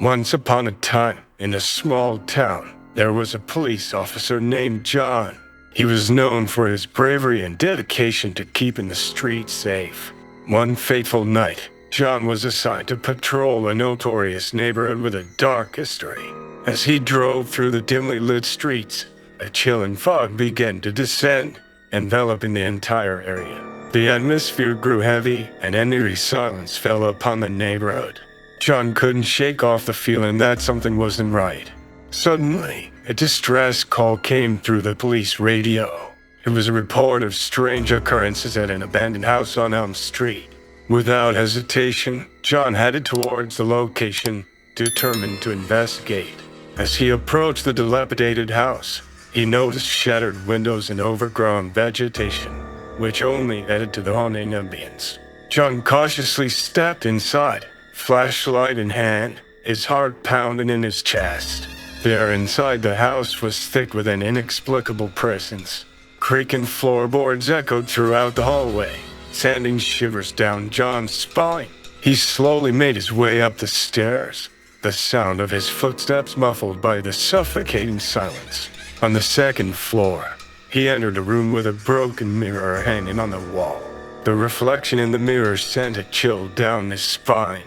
Once upon a time, in a small town, there was a police officer named John. He was known for his bravery and dedication to keeping the streets safe. One fateful night, John was assigned to patrol a notorious neighborhood with a dark history. As he drove through the dimly lit streets, a chilling fog began to descend, enveloping the entire area. The atmosphere grew heavy, and an eerie silence fell upon the neighborhood. John couldn't shake off the feeling that something wasn't right. Suddenly, a distress call came through the police radio. It was a report of strange occurrences at an abandoned house on Elm Street. Without hesitation, John headed towards the location, determined to investigate. As he approached the dilapidated house, he noticed shattered windows and overgrown vegetation, which only added to the haunting ambience. John cautiously stepped inside, flashlight in hand, his heart pounding in his chest. The air inside the house was thick with an inexplicable presence. Creaking floorboards echoed throughout the hallway, sending shivers down John's spine. He slowly made his way up the stairs, the sound of his footsteps muffled by the suffocating silence. On the second floor, he entered a room with a broken mirror hanging on the wall. The reflection in the mirror sent a chill down his spine.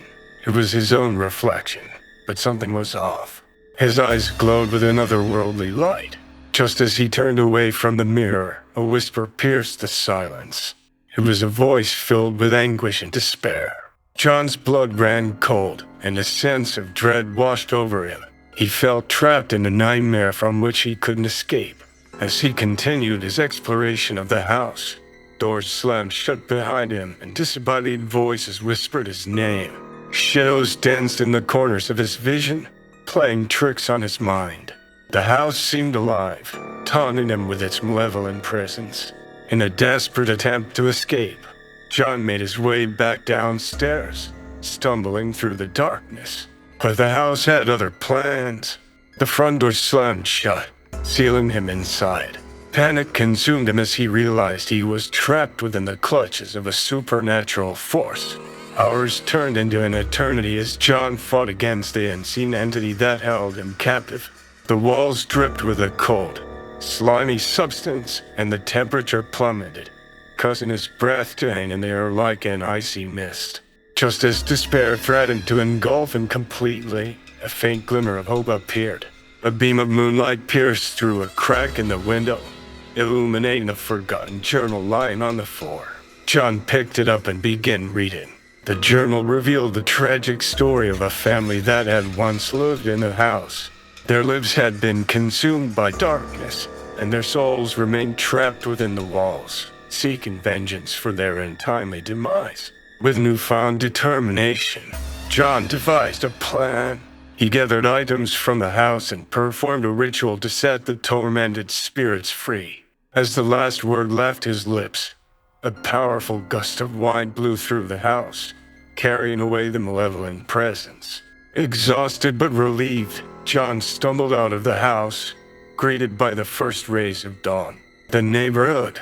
It was his own reflection, but something was off. His eyes glowed with an otherworldly light. Just as he turned away from the mirror, a whisper pierced the silence. It was a voice filled with anguish and despair. John's blood ran cold, and a sense of dread washed over him. He felt trapped in a nightmare from which he couldn't escape. As he continued his exploration of the house, doors slammed shut behind him, and disembodied voices whispered his name. Shadows danced in the corners of his vision, playing tricks on his mind. The house seemed alive, taunting him with its malevolent presence. In a desperate attempt to escape, John made his way back downstairs, stumbling through the darkness. But the house had other plans. The front door slammed shut, sealing him inside. Panic consumed him as he realized he was trapped within the clutches of a supernatural force. Hours turned into an eternity as John fought against the unseen entity that held him captive. The walls dripped with a cold, slimy substance, and the temperature plummeted, causing his breath to hang in the air like an icy mist. Just as despair threatened to engulf him completely, a faint glimmer of hope appeared. A beam of moonlight pierced through a crack in the window, illuminating a forgotten journal lying on the floor. John picked it up and began reading. The journal revealed the tragic story of a family that had once lived in the house. Their lives had been consumed by darkness, and their souls remained trapped within the walls, seeking vengeance for their untimely demise. With newfound determination, John devised a plan. He gathered items from the house and performed a ritual to set the tormented spirits free. As the last word left his lips, a powerful gust of wind blew through the house, carrying away the malevolent presence. Exhausted but relieved, John stumbled out of the house, greeted by the first rays of dawn. The neighborhood,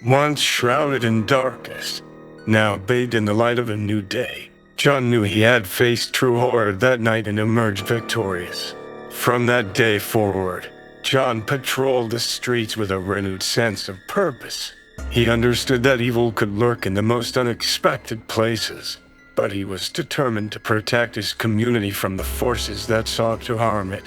once shrouded in darkness, now bathed in the light of a new day. John knew he had faced true horror that night and emerged victorious. From that day forward, John patrolled the streets with a renewed sense of purpose. He understood that evil could lurk in the most unexpected places, but he was determined to protect his community from the forces that sought to harm it.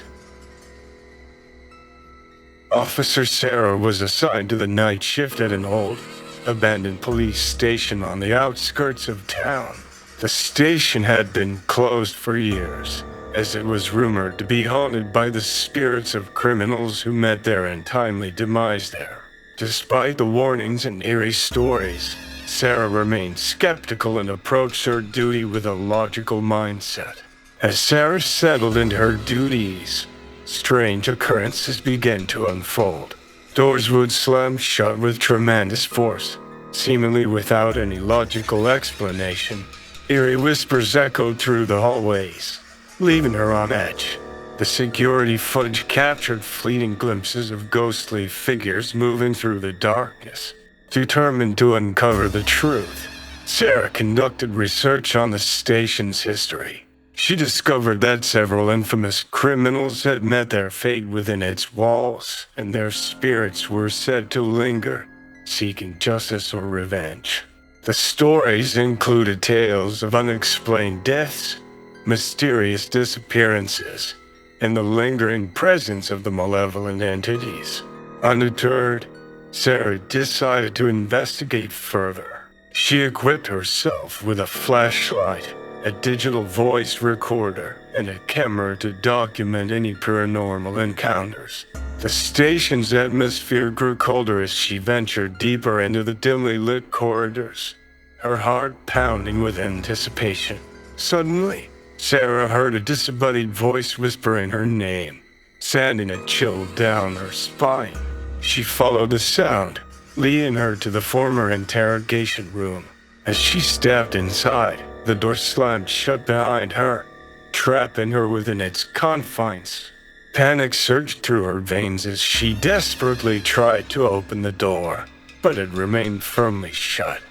Officer Sarah was assigned to the night shift at an old, abandoned police station on the outskirts of town. The station had been closed for years, as it was rumored to be haunted by the spirits of criminals who met their untimely demise there. Despite the warnings and eerie stories, Sarah remained skeptical and approached her duty with a logical mindset. As Sarah settled into her duties, strange occurrences began to unfold. Doors would slam shut with tremendous force, seemingly without any logical explanation. Eerie whispers echoed through the hallways, leaving her on edge. The security footage captured fleeting glimpses of ghostly figures moving through the darkness. Determined to uncover the truth, Sarah conducted research on the station's history. She discovered that several infamous criminals had met their fate within its walls, and their spirits were said to linger, seeking justice or revenge. The stories included tales of unexplained deaths, mysterious disappearances, and the lingering presence of the malevolent entities. Undeterred, Sarah decided to investigate further. She equipped herself with a flashlight, a digital voice recorder, and a camera to document any paranormal encounters. The station's atmosphere grew colder as she ventured deeper into the dimly lit corridors, her heart pounding with anticipation. Suddenly, Sarah heard a disembodied voice whispering her name, sending a chill down her spine. She followed the sound, leading her to the former interrogation room. As she stepped inside, the door slammed shut behind her, trapping her within its confines. Panic surged through her veins as she desperately tried to open the door, but it remained firmly shut.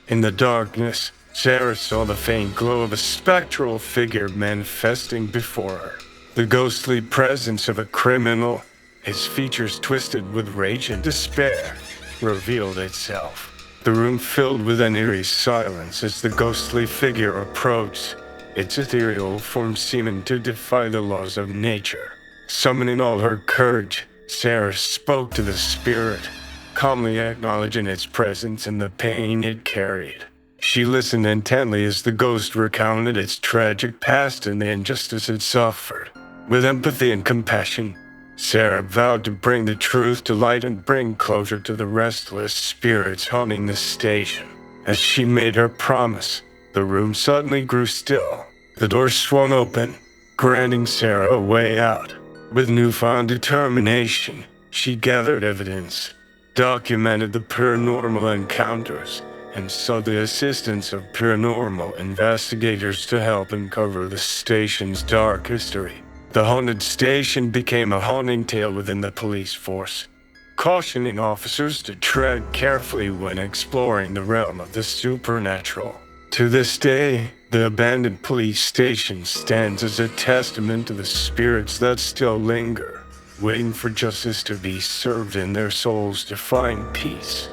In the darkness, Sarah saw the faint glow of a spectral figure manifesting before her. The ghostly presence of a criminal, his features twisted with rage and despair, revealed itself. The room filled with an eerie silence as the ghostly figure approached, its ethereal form seeming to defy the laws of nature. Summoning all her courage, Sarah spoke to the spirit, calmly acknowledging its presence and the pain it carried. She listened intently as the ghost recounted its tragic past and the injustice it suffered. With empathy and compassion, Sarah vowed to bring the truth to light and bring closure to the restless spirits haunting the station. As she made her promise, the room suddenly grew still. The door swung open, granting Sarah a way out. With newfound determination, she gathered evidence, documented the paranormal encounters, and sought the assistance of paranormal investigators to help uncover the station's dark history. The haunted station became a haunting tale within the police force, cautioning officers to tread carefully when exploring the realm of the supernatural. To this day, the abandoned police station stands as a testament to the spirits that still linger, waiting for justice to be served and their souls to find peace.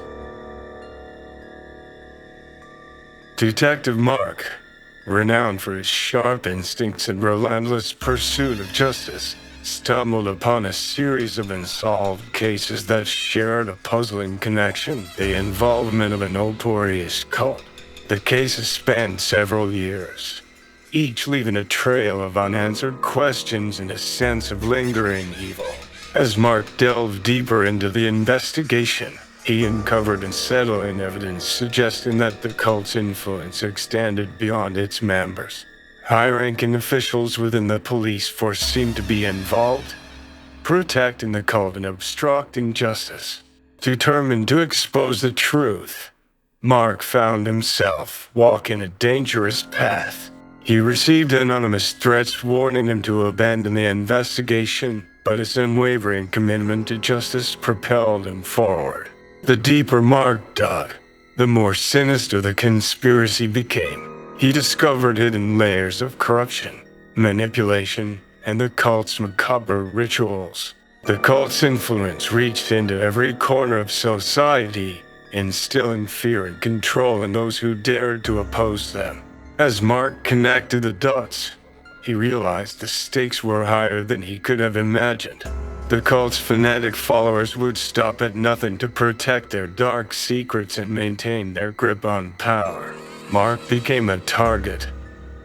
Detective Mark, renowned for his sharp instincts and relentless pursuit of justice, stumbled upon a series of unsolved cases that shared a puzzling connection: the involvement of a notorious cult. The cases spanned several years, each leaving a trail of unanswered questions and a sense of lingering evil. As Mark delved deeper into the investigation, he uncovered unsettling evidence suggesting that the cult's influence extended beyond its members. High-ranking officials within the police force seemed to be involved, protecting the cult and obstructing justice. Determined to expose the truth, Mark found himself walking a dangerous path. He received anonymous threats warning him to abandon the investigation, but his unwavering commitment to justice propelled him forward. The deeper Mark dug, the more sinister the conspiracy became. He discovered hidden layers of corruption, manipulation, and the cult's macabre rituals. The cult's influence reached into every corner of society, instilling fear and control in those who dared to oppose them. As Mark connected the dots, he realized the stakes were higher than he could have imagined. The cult's fanatic followers would stop at nothing to protect their dark secrets and maintain their grip on power. Mark became a target,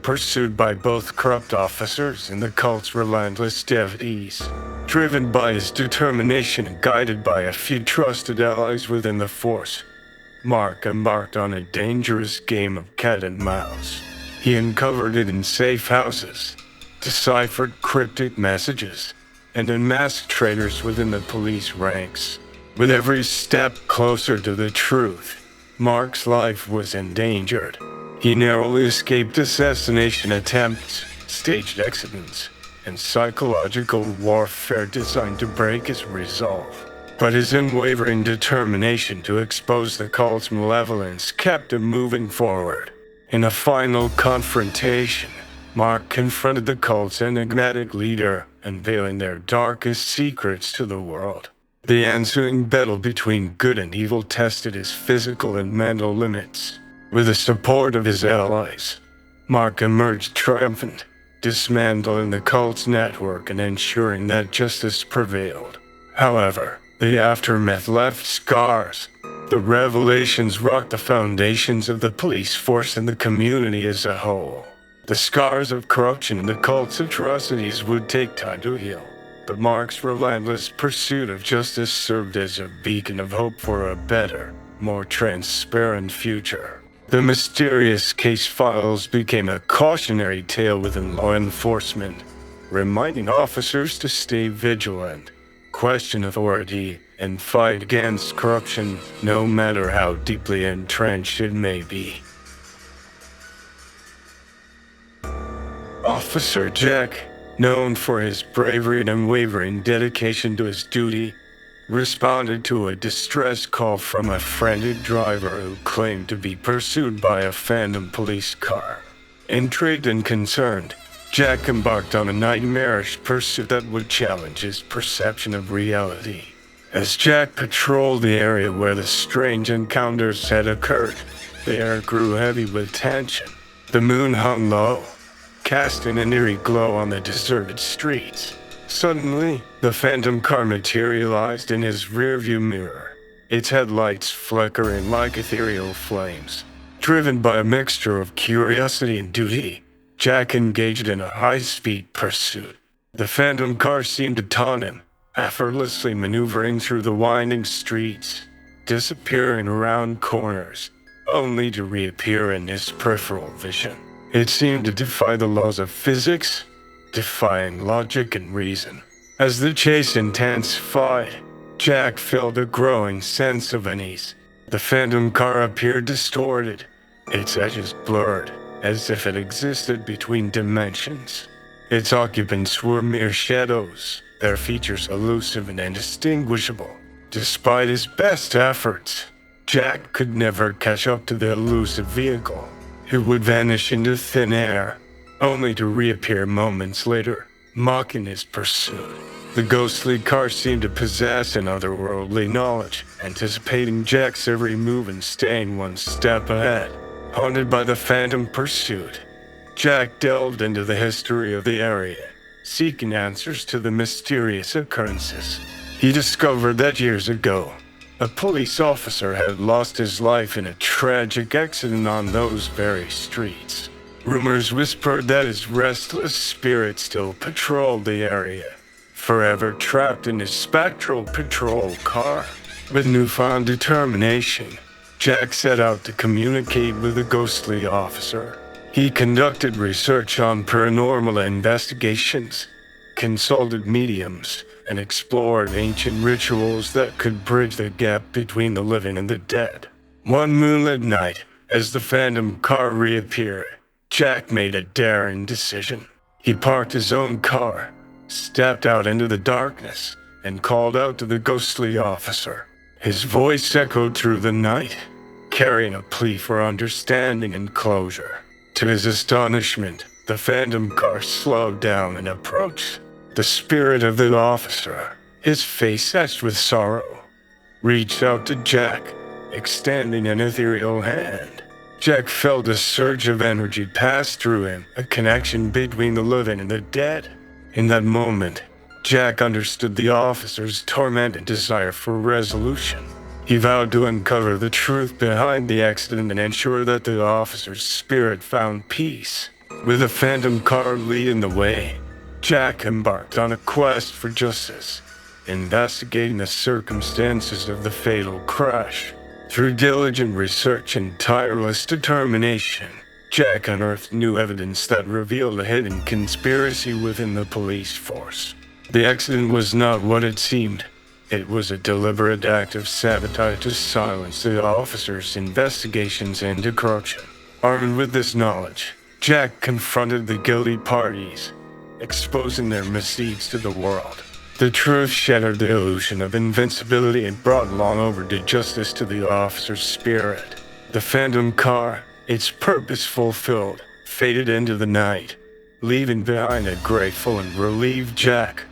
pursued by both corrupt officers and the cult's relentless devotees. Driven by his determination and guided by a few trusted allies within the force, Mark embarked on a dangerous game of cat and mouse. He uncovered hidden safe houses, deciphered cryptic messages, and unmasked traitors within the police ranks. With every step closer to the truth, Mark's life was endangered. He narrowly escaped assassination attempts, staged accidents, and psychological warfare designed to break his resolve. But his unwavering determination to expose the cult's malevolence kept him moving forward. In a final confrontation, Mark confronted the cult's enigmatic leader, unveiling their darkest secrets to the world. The ensuing battle between good and evil tested his physical and mental limits. With the support of his allies, Mark emerged triumphant, dismantling the cult's network and ensuring that justice prevailed. However, the aftermath left scars. The revelations rocked the foundations of the police force and the community as a whole. The scars of corruption and the cult's atrocities would take time to heal, but Mark's relentless pursuit of justice served as a beacon of hope for a better, more transparent future. The mysterious case files became a cautionary tale within law enforcement, reminding officers to stay vigilant, question authority, and fight against corruption, no matter how deeply entrenched it may be. Officer Jack, known for his bravery and unwavering dedication to his duty, responded to a distress call from a frantic driver who claimed to be pursued by a phantom police car. Intrigued and concerned, Jack embarked on a nightmarish pursuit that would challenge his perception of reality. As Jack patrolled the area where the strange encounters had occurred, the air grew heavy with tension. The moon hung low, casting an eerie glow on the deserted streets. Suddenly, the phantom car materialized in his rearview mirror, its headlights flickering like ethereal flames. Driven by a mixture of curiosity and duty, Jack engaged in a high-speed pursuit. The phantom car seemed to taunt him, effortlessly maneuvering through the winding streets, disappearing around corners, only to reappear in his peripheral vision. It seemed to defy the laws of physics, defying logic and reason. As the chase intensified, Jack felt a growing sense of unease. The phantom car appeared distorted, its edges blurred, as if it existed between dimensions. Its occupants were mere shadows, their features elusive and indistinguishable. Despite his best efforts, Jack could never catch up to the elusive vehicle. It would vanish into thin air, only to reappear moments later, mocking his pursuit. The ghostly car seemed to possess an otherworldly knowledge, anticipating Jack's every move and staying one step ahead. Haunted by the phantom pursuit, Jack delved into the history of the area, seeking answers to the mysterious occurrences. He discovered that years ago, a police officer had lost his life in a tragic accident on those very streets. Rumors whispered that his restless spirit still patrolled the area, forever trapped in his spectral patrol car. With newfound determination, Jack set out to communicate with the ghostly officer. He conducted research on paranormal investigations, consulted mediums, and explored ancient rituals that could bridge the gap between the living and the dead. One moonlit night, as the phantom car reappeared, Jack made a daring decision. He parked his own car, stepped out into the darkness, and called out to the ghostly officer. His voice echoed through the night, carrying a plea for understanding and closure. To his astonishment, the phantom car slowed down and approached. The spirit of the officer, his face etched with sorrow, reached out to Jack, extending an ethereal hand. Jack felt a surge of energy pass through him, a connection between the living and the dead. In that moment, Jack understood the officer's torment and desire for resolution. He vowed to uncover the truth behind the accident and ensure that the officer's spirit found peace. With the phantom car leading the way, Jack embarked on a quest for justice, investigating the circumstances of the fatal crash. Through diligent research and tireless determination, Jack unearthed new evidence that revealed a hidden conspiracy within the police force. The accident was not what it seemed. It was a deliberate act of sabotage to silence the officers' investigations into corruption. Armed with this knowledge, Jack confronted the guilty parties, exposing their misdeeds to the world. The truth shattered the illusion of invincibility and brought long overdue justice to the officer's spirit. The phantom car, its purpose fulfilled, faded into the night, leaving behind a grateful and relieved Jack.